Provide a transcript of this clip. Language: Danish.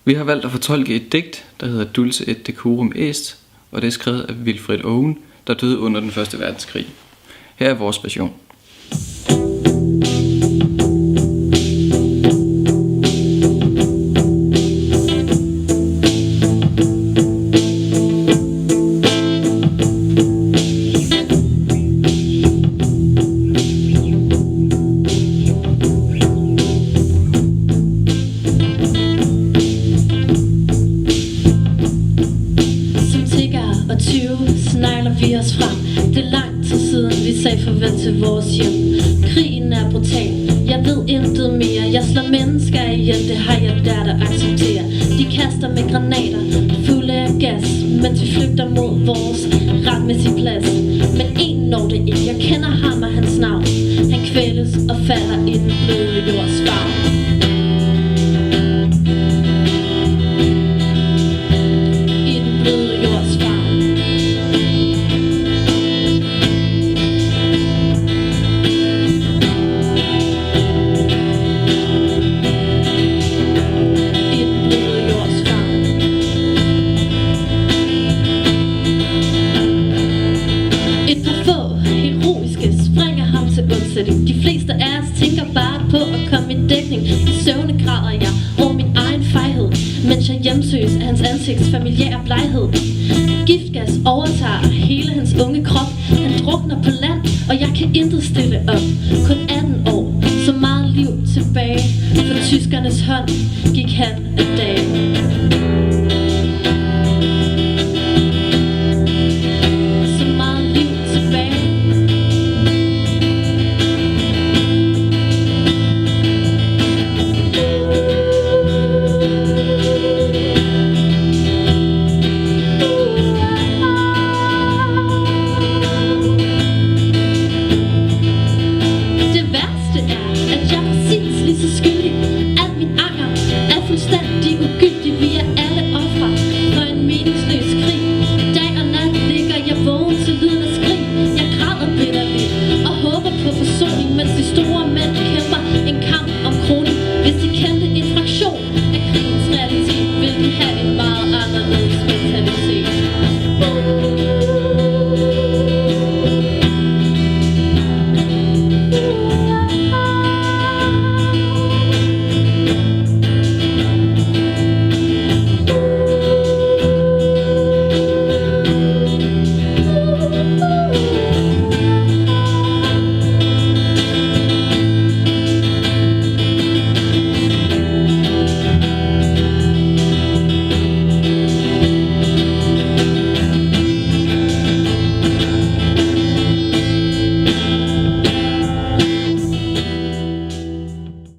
Vi har valgt at fortolke et digt, der hedder Dulce et decorum est, og det er skrevet af Wilfred Owen, der døde under den første verdenskrig. Her er vores version. Snegler vi os frem. Det er lang tid siden vi sagde farvel til vores hjem. Krigen er brutal, jeg ved intet mere. Jeg slår mennesker ihjel, det har jeg lært at acceptere. De kaster med granater, fulde af gas, mens vi flygter mod vores retmæssige plads. Men en når det ikke, jeg kender ham og hans navn. Han kvæles og falder i den bløde jords favn. De fleste af os tænker bare på at komme i dækning. I søvne græder jeg over min egen fejhed, mens jeg hjemsøges af hans ansigts familiære bleghed. Giftgas overtager hele hans unge krop. Han drukner på land, og jeg kan intet stille op. Kun 18 år, så meget liv tilbage. For tyskernes hånd gik han af dagen.